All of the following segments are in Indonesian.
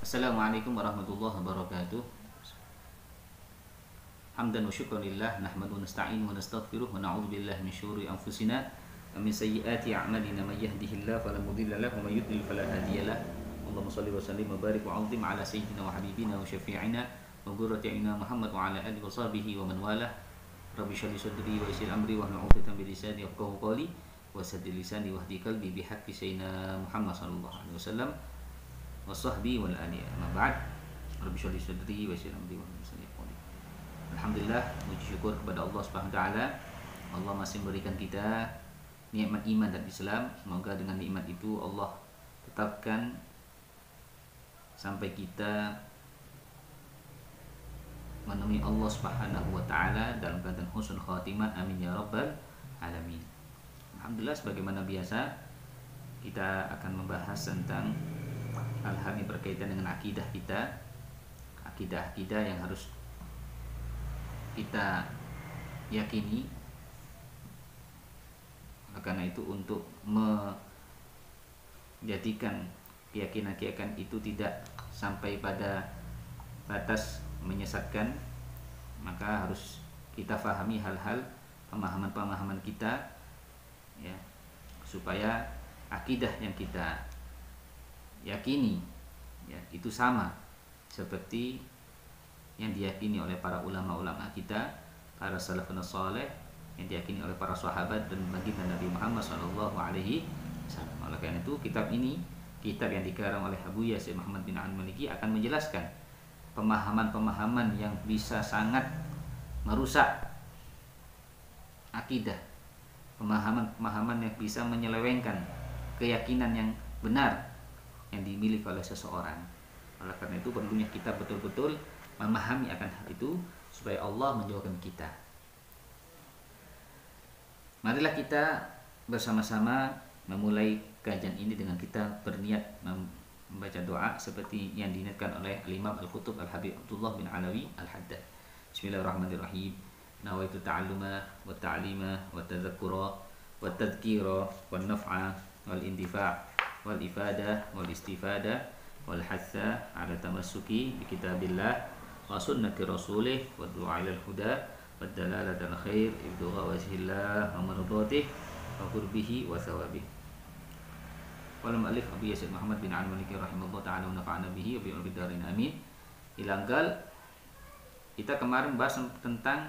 Assalamualaikum warahmatullahi wabarakatuh. Hamdan wa syukran lillah nahmadu wa nasta'inu wa nastaghfiruh wa na'udzu billahi min syururi anfusina wa min sayyiati a'malina may yahdihillahu fala mudilla lahu wa may yudlil fala hadiya lahu. Allahumma shalli wa sallim wa barik wa 'azim ala sayyidina wa habibina wa syafi'ina wa qurrati a'yunina Muhammad wa ala alihi wa sahbihi wa man walah. Rabbi shrah li sadri wa yassir amri wa hlul 'uqdatam min lisani yafqahu qawli wa saddid lisani wahdi qalbi bi haqqi sayyidina Muhammad sallallahu alaihi wasallam wa sahbihi wal ali. Amma ba'd. Rabbi shrah li sadri wa yassir amri wa hlul 'uqdatam min lisani yafqahu qawli. Alhamdulillah, puji syukur kepada Allah Subhanahu wa taala. Allah masih memberikan kita nikmat iman dan Islam. Semoga dengan nikmat itu Allah tetapkan sampai kita menemui Allah Subhanahu wa taala dalam keadaan husnul khatimah. Amin ya rabbal alamin. Alhamdulillah, sebagaimana biasa kita akan membahas tentang hal-hal yang berkaitan dengan akidah kita. Akidah yang harus kita yakini. Oleh karena itu, untuk menjadikan keyakinan itu tidak sampai pada batas menyesatkan, maka harus kita fahami hal-hal pemahaman kita, ya, supaya akidah yang kita yakini, ya, itu sama seperti yang diyakini oleh para ulama-ulama kita, para salafun saleh, yang diyakini oleh para sahabat dan baginda Nabi Muhammad SAW. Oleh karena itu, kitab ini, kitab yang dikarang oleh Abu Yasir Muhammad bin Al-Maliki, akan menjelaskan pemahaman-pemahaman yang bisa sangat merusak akidah, pemahaman-pemahaman yang bisa menyelewengkan keyakinan yang benar yang dimiliki oleh seseorang. Oleh karena itu, perlunya kita betul-betul memahami akan hal itu supaya Allah menjauhkan kita. Marilah kita bersama-sama memulai kajian ini dengan kita berniat membaca doa seperti yang diniatkan oleh Imam Al-Qutub Al-Habib Abdullah bin Alawi Al-Haddad. Bismillahirrahmanirrahim. Nawaitu ta'alluma wa ta'lima wa tadhakkura wa tadhkira wa naf'a wal intifa' wal ifada wal istifada wal hatha ala tamassuki bi kitabillah wa sunnati rasulih wa du'a ilal huda wa dalalata al khair ibtigha wajhillah wa mardhatih wa qurbihi wa thawabih. Wal mu'allif Abu Yasir Muhammad bin Al-Maliki rahimahullah ta'ala wa nafa'ana bihi wa bi'ul bidarin amin. Ilanggal, kita kemarin bahas tentang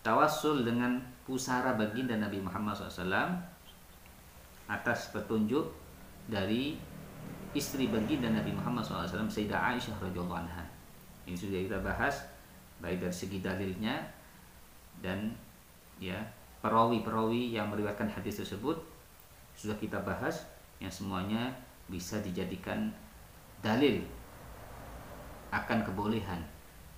tawassul dengan pusara baginda Nabi Muhammad SAW atas petunjuk dari istri baginda Nabi Muhammad SAW, Sayyidah Aisyah radhiyallahu anha. Ini sudah kita bahas baik dari segi dalilnya dan, ya, perawi-perawi yang meriwayatkan hadis tersebut sudah kita bahas, yang semuanya bisa dijadikan dalil akan kebolehan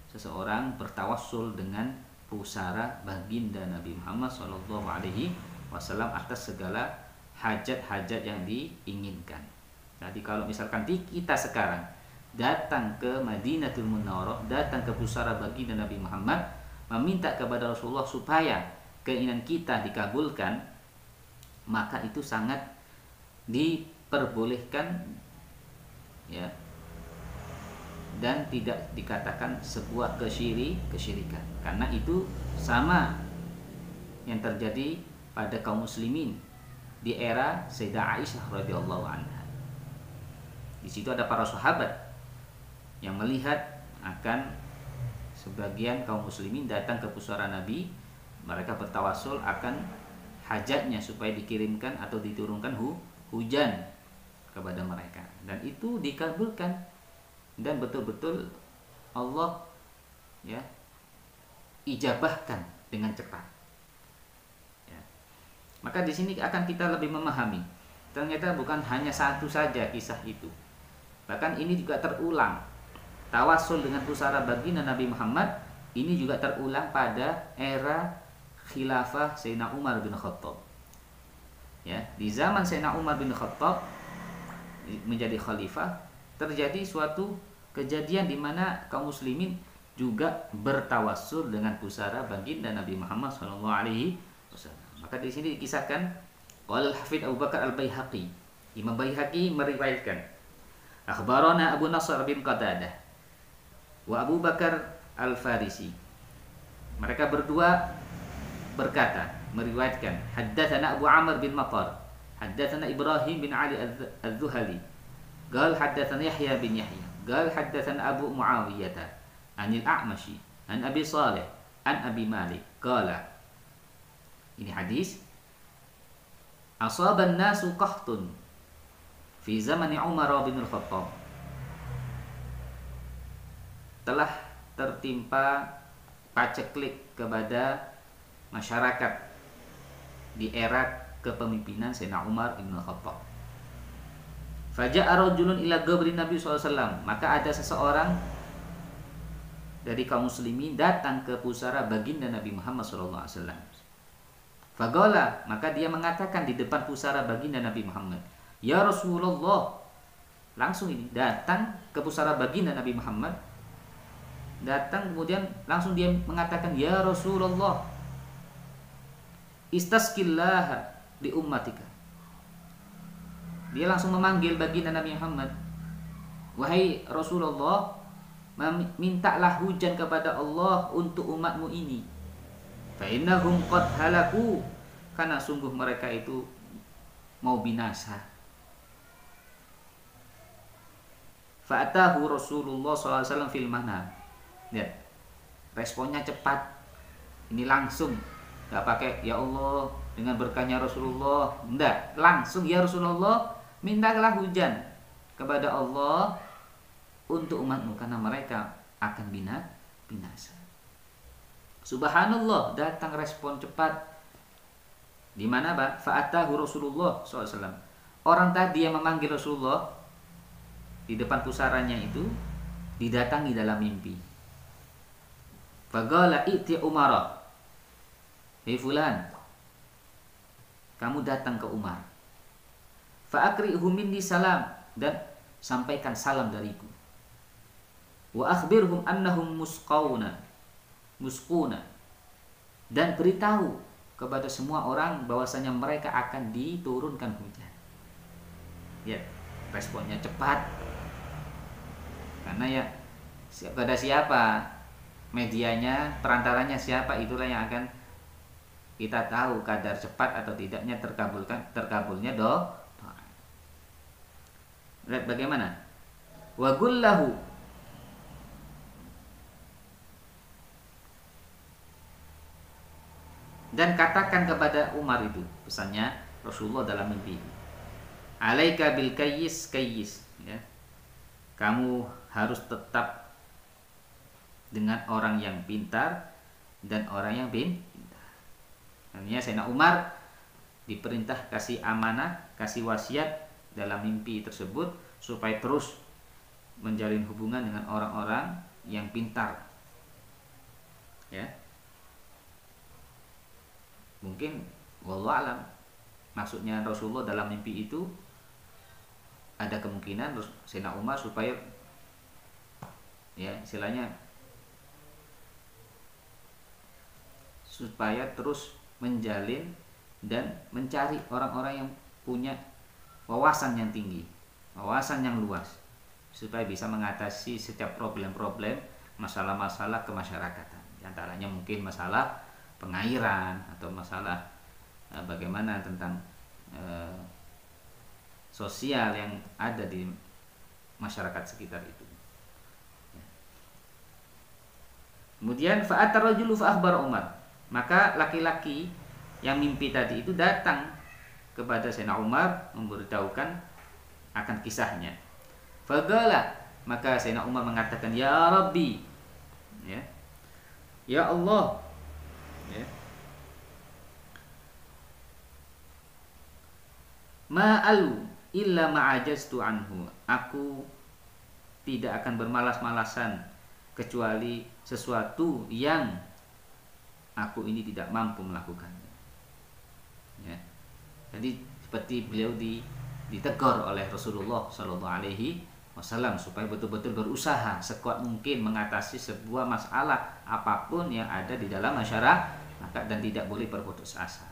seseorang bertawassul dengan pusara baginda Nabi Muhammad SAW atas segala hajat-hajat yang diinginkan. Jadi kalau misalkan kita sekarang datang ke Madinatul Munawwarah, datang ke pusara baginda Nabi Muhammad, meminta kepada Rasulullah supaya keinginan kita dikabulkan, maka itu sangat diperbolehkan, ya, dan tidak dikatakan sebuah kesyirikan, karena itu sama yang terjadi pada kaum muslimin di era Sayyidah Aisyah radhiyallahu anha. Di situ ada para sahabat yang melihat akan sebagian kaum muslimin datang ke pusara Nabi, mereka bertawassul akan hajatnya supaya dikirimkan atau diturunkan hujan kepada mereka, dan itu dikabulkan dan betul-betul Allah, ya, ijabahkan dengan cepat, ya. Maka di sini akan kita lebih memahami ternyata bukan hanya satu saja kisah itu, bahkan ini juga terulang. Tawassul dengan pusara baginda Nabi Muhammad ini juga terulang pada era khilafah Sayyidina Umar bin Khattab. Ya, di zaman Sayyidina Umar bin Khattab menjadi khalifah, terjadi suatu kejadian di mana kaum muslimin juga bertawassul dengan pusara baginda Nabi Muhammad SAW. Maka di sini dikisahkan, qala Al-Hafidz Abu Bakar Al-Baihaqi, Imam Baihaqi meriwayatkan Akhbarana Abu Nasr bin Qatadah wa Abu Bakar Al-Farisi. Mereka berdua berkata, meriwayatkan, haddatsana Abu Amr bin Matar, haddatsana Ibrahim bin Ali Az-Zuhali, qala haddatsana Yahya bin Yahya, qala haddatsana Abu Muawiyah anil A'mashi an Abi Salih an Abi Malik qala. Ini hadis, asaban nasu qahtun fi zaman Umar bin Al-Khattab. Telah tertimpa paceklik kepada masyarakat di era kepemimpinan Sayyidina Umar bin Al-Khattab. Faja'a rajulun ila qabri Nabi SAW. Maka ada seseorang dari kaum muslimin datang ke pusara baginda Nabi Muhammad SAW. Faqala, maka dia mengatakan di depan pusara baginda Nabi Muhammad, ya Rasulullah. Langsung ini datang ke pusara baginda Nabi Muhammad, datang kemudian langsung dia mengatakan, ya Rasulullah, istasqillah li ummatika. Dia langsung memanggil baginda Nabi Muhammad, wahai Rasulullah, mintalah hujan kepada Allah untuk umatmu ini. Fa innahum qad halaku, karena sungguh mereka itu mau binasa. Fa atahu Rasulullah SAW fil manam. Lihat, responnya cepat. Ini langsung, gak pakai ya Allah dengan berkahnya Rasulullah, enggak, langsung ya Rasulullah, mintalah hujan kepada Allah untuk umatmu karena mereka akan binasa. Subhanallah, datang respon cepat. Di mana, Pak? Fa'atahu Rasulullah SAW. Orang tadi yang memanggil Rasulullah di depan pusaranya itu didatangi dalam mimpi. Faqala i'ti Umar. Hei fulan, kamu datang ke Umar. Fa'akri'hu minni salam, dan sampaikan salam dariku. Wa akhbirhum annahum musquna, dan beritahu kepada semua orang bahwasanya mereka akan diturunkan hujan. Ya, responnya cepat. Karena ya kepada siapa medianya, perantaranya siapa, itulah yang akan kita tahu kadar cepat atau tidaknya terkabulnya doa. Lihat bagaimana? Wa gullahu, dan katakan kepada Umar, itu pesannya Rasulullah dalam mimpi. Alaika bil kayyis, ya. Kamu harus tetap dengan orang yang pintar dan orang yang pintar. Artinya Sayyidina Umar diperintah kasih amanah, kasih wasiat dalam mimpi tersebut supaya terus menjalin hubungan dengan orang-orang yang pintar. Ya. Mungkin wallahu alam maksudnya Rasulullah dalam mimpi itu ada kemungkinan Sayyidina Umar supaya ya istilahnya supaya terus menjalin dan mencari orang-orang yang punya wawasan yang tinggi, wawasan yang luas, supaya bisa mengatasi setiap problem-problem, masalah-masalah kemasyarakatan. Di antaranya mungkin masalah pengairan atau masalah bagaimana tentang sosial yang ada di masyarakat sekitar itu. Kemudian fa'atar rajulu fa akhbar Umar, maka laki-laki yang mimpi tadi itu datang kepada Sayyidina Umar memberitahukan akan kisahnya. Faqala, maka Sayyidina Umar mengatakan, ya Rabbi, ya Allah, ya, ma'alu illa ma'ajaztu anhu, aku tidak akan bermalas-malasan kecuali sesuatu yang aku ini tidak mampu melakukannya. Ya. Jadi seperti beliau ditegur oleh Rasulullah Shallallahu Alaihi Wasallam supaya betul-betul berusaha sekuat mungkin mengatasi sebuah masalah apapun yang ada di dalam masyarakat dan tidak boleh berputus asa,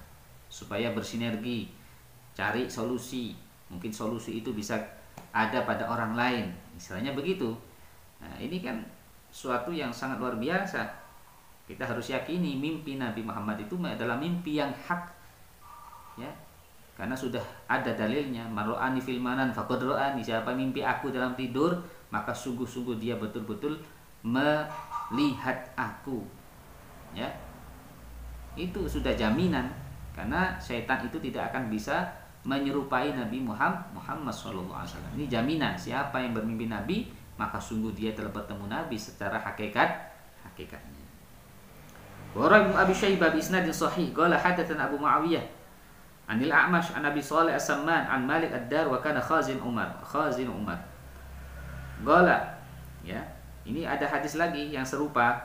supaya bersinergi cari solusi. Mungkin solusi itu bisa ada pada orang lain, istilahnya begitu. Nah, ini kan suatu yang sangat luar biasa. Kita harus yakini mimpi Nabi Muhammad itu adalah mimpi yang hak, ya, karena sudah ada dalilnya. Man ra'ani fil manan faqad ra'ani, siapa mimpi aku dalam tidur maka sungguh-sungguh dia betul-betul melihat aku, ya. Itu sudah jaminan, karena syaitan itu tidak akan bisa menyerupai Nabi Muhammad SAW. Ini jaminan, siapa yang bermimpi Nabi maka sungguh dia telah bertemu Nabi secara hakikatnya. Wa Ibnu Abi Syaibah bi isnadin sahih qala hadatsana Abu Muawiyah anil A'mash an Abi Shalih As-Samman an Malik Ad-Dar wa kana khazin Umar. Qala, ya, ini ada hadis lagi yang serupa,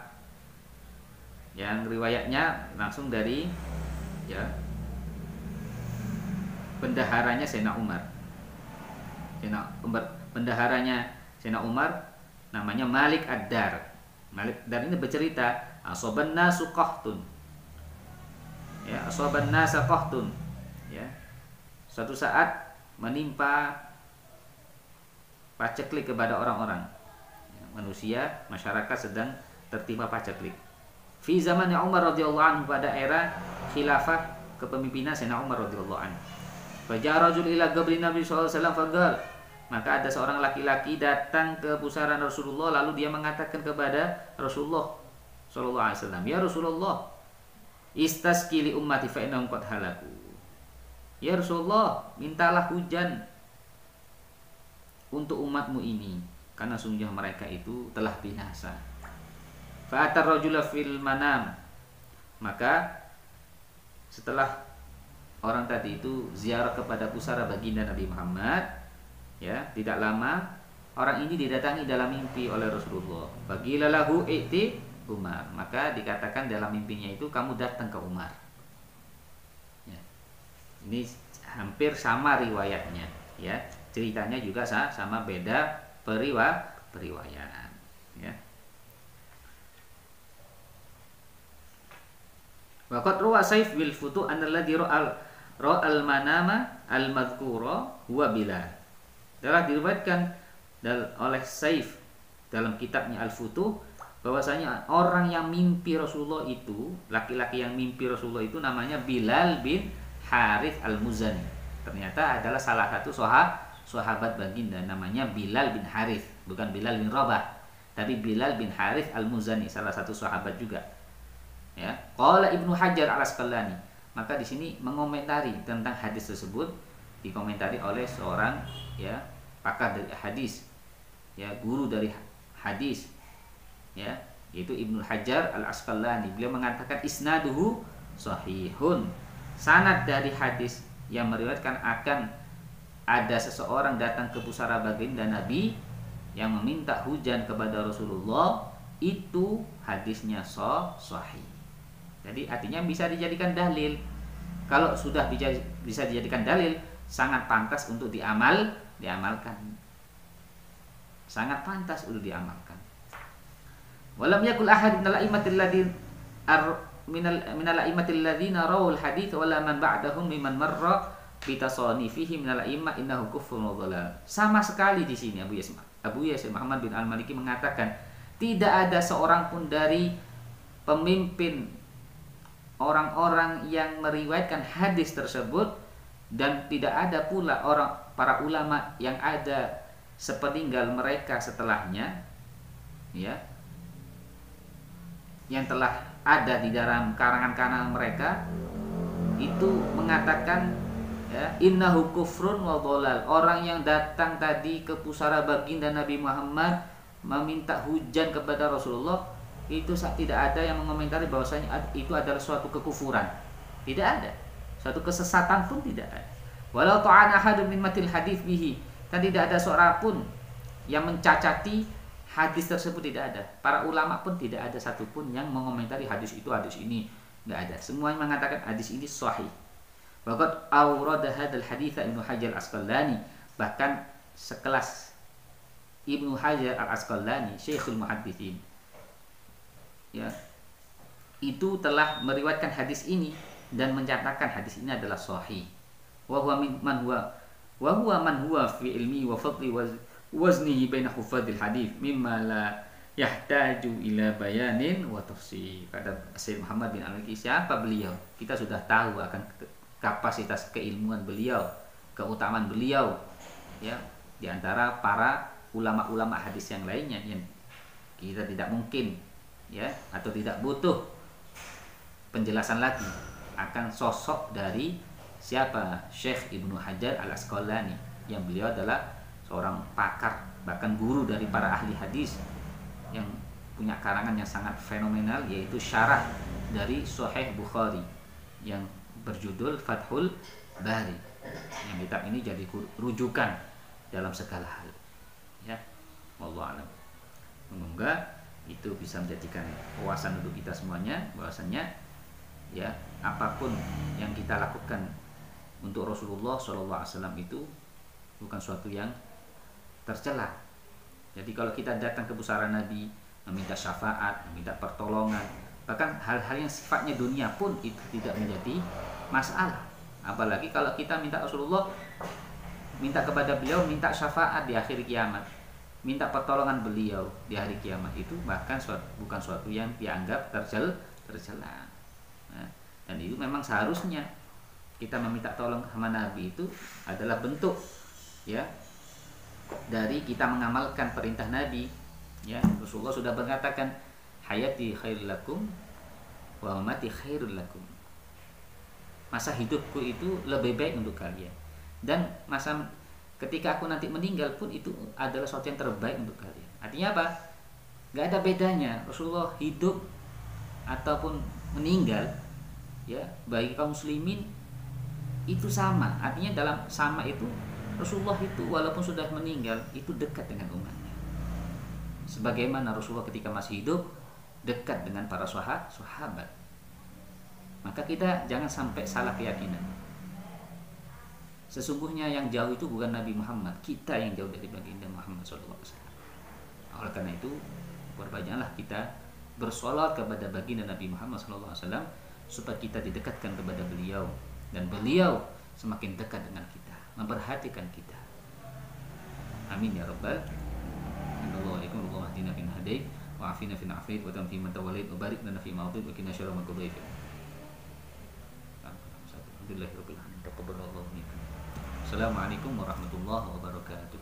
yang riwayatnya langsung dari, ya, bendaharanya Sayyidina Umar. Bendaharanya Sayyidina Umar namanya Malik Ad-Dar. Malik Ad-Dar ini bercerita, asoban nasu qahtun. Ya, asoban nasa qahtun. Ya. Suatu saat menimpa paceklik kepada orang-orang. Ya, manusia, masyarakat sedang tertimpa paceklik. Fi zamannya Umar radhiyallahu anhu, pada era khilafah kepemimpinan Sayyidina Umar radhiyallahu anhu. Faja'a rajul ila qabri Nabi sallallahu alaihi wasallam faqala, maka ada seorang laki-laki datang ke pusaran Rasulullah lalu dia mengatakan kepada Rasulullah sallallahu alaihi wasallam, ya Rasulullah, istasqi li ummati fa innahum qad halaku. Ya Rasulullah, mintalah hujan untuk umatmu ini karena sungguh mereka itu telah binasa. Fa atar rajula fil manam, maka setelah orang tadi itu ziarah kepada pusara baginda Nabi Muhammad, ya, tidak lama orang ini didatangi dalam mimpi oleh Rasulullah. Bagilalahu i'ti Umar, maka dikatakan dalam mimpinya itu kamu datang ke Umar. Ya. Ini hampir sama riwayatnya, ya, ceritanya juga sama, beda periwayatan, ya. Waqad ruwa Saif bil futu annalladzi ra'al manama al-madhkura huwa Bilal. Telah diriwayatkan oleh Saif dalam kitabnya Al-Futuh bahwasanya orang yang mimpi Rasulullah itu, laki-laki yang mimpi Rasulullah itu namanya Bilal bin Harith Al-Muzani. Ternyata adalah salah satu sahabat baginda, namanya Bilal bin Harith, bukan Bilal bin Rabah, tapi Bilal bin Harith Al-Muzani, salah satu sahabat juga. Ya, qala Ibnu Hajar Al-Asqalani, maka di sini mengomentari tentang hadis tersebut, dikomentari oleh seorang, ya, pakar dari hadis, ya, guru dari hadis, ya, yaitu Ibnu Hajar Al-Asqalani. Beliau mengatakan isnaduhu sahihun, sanad dari hadis yang meriwayatkan akan ada seseorang datang ke pusara baginda Nabi yang meminta hujan kepada Rasulullah, itu hadisnya sahih. Jadi artinya bisa dijadikan dalil. Kalau sudah bisa dijadikan dalil, sangat pantas untuk diamalkan. Sangat pantas untuk diamalkan. Walam yakul ahad minal a'immatil ladzina rawul hadits wala man ba'dahum mimman marra bi tasanifihi minal a'immah innahu kufrun wa dhalal. Sama sekali di sini Abu Yasir Muhammad bin Al-Maliki mengatakan tidak ada seorang pun dari pemimpin orang-orang yang meriwayatkan hadis tersebut, dan tidak ada pula para ulama yang ada sepeninggal mereka setelahnya, ya, yang telah ada di dalam karangan-karangan mereka itu mengatakan, ya, innahu kufrun wa dhalal. Orang yang datang tadi ke pusara baginda Nabi Muhammad meminta hujan kepada Rasulullah, itu tidak ada yang mengomentari bahwasanya itu adalah suatu kekufuran. Tidak ada. Suatu kesesatan pun tidak ada. Walau ta'ana ahadun min matil hadits bihi, dan tidak ada seorang pun yang mencacati hadis tersebut, tidak ada. Para ulama pun tidak ada satupun yang mengomentari hadis itu, hadis ini, tidak ada. Semuanya mengatakan hadis ini sahih. Waqad awrada hadzal hadits Ibnu Hajar Al-Asqalani, bahkan sekelas Ibnu Hajar Al-Asqalani, Syekhul Muhadditsin, ya, itu telah meriwayatkan hadis ini dan mencatatkan hadis ini adalah sahih. Wa huwa mimman huwa wa huwa man huwa fi ilmi wa fadli waznihi baina hufadil hadis mimma la yahtaju ila bayanin wa tafsir. Kata Syekh Muhammad bin Al-Maliki, siapa beliau? Kita sudah tahu akan kapasitas keilmuan beliau, keutamaan beliau, ya, di antara para ulama-ulama hadis yang lainnya yang kita tidak mungkin, ya, atau tidak butuh penjelasan lagi akan sosok dari siapa? Syekh Ibnu Hajar Al-Asqalani, yang beliau adalah seorang pakar, bahkan guru dari para ahli hadis, yang punya karangan yang sangat fenomenal, yaitu syarah dari Sahih Bukhari yang berjudul Fathul Bari, yang kitab ini jadi rujukan dalam segala hal, ya. Wallahu a'lam. Semoga itu bisa menjadikan wawasan untuk kita semuanya, bahwasanya, ya, apapun yang kita lakukan untuk Rasulullah SAW itu bukan suatu yang tercela. Jadi kalau kita datang ke pusara Nabi, meminta syafaat, meminta pertolongan, bahkan hal-hal yang sifatnya dunia pun itu tidak menjadi masalah. Apalagi kalau kita minta Rasulullah, minta kepada beliau, minta syafaat di akhir kiamat, minta pertolongan beliau di hari kiamat, itu bahkan bukan suatu yang dianggap tercela. Nah, dan itu memang seharusnya kita meminta tolong sama Nabi itu adalah bentuk, ya, dari kita mengamalkan perintah Nabi, ya. Rasulullah sudah mengatakan, hayati khairul lakum wa mamati khairul lakum. Masa hidupku itu lebih baik untuk kalian, dan masa ketika aku nanti meninggal pun itu adalah sesuatu yang terbaik untuk kalian. Artinya apa? Gak ada bedanya Rasulullah hidup ataupun meninggal, ya, bagi kaum muslimin itu sama. Artinya dalam sama itu, Rasulullah itu walaupun sudah meninggal itu dekat dengan umatnya, sebagaimana Rasulullah ketika masih hidup dekat dengan para sahabat. Maka kita jangan sampai salah keyakinan. Sesungguhnya yang jauh itu bukan Nabi Muhammad, kita yang jauh dari baginda Muhammad SAW. Oleh karena itu, berbanyaklah kita bersolat kepada baginda Nabi Muhammad SAW supaya kita didekatkan kepada beliau, dan beliau semakin dekat dengan kita, memperhatikan kita. Amin ya rabbal alamin. Allahumma hdina fi man hadait wa afina fi man afait wa tamfi man tawallait wa barik lana fi ma atait wa qina syarra ma qadait. Alhamdulillahirabbil alamin. Taqabbalallahu minkum. Assalamualaikum warahmatullahi wabarakatuh.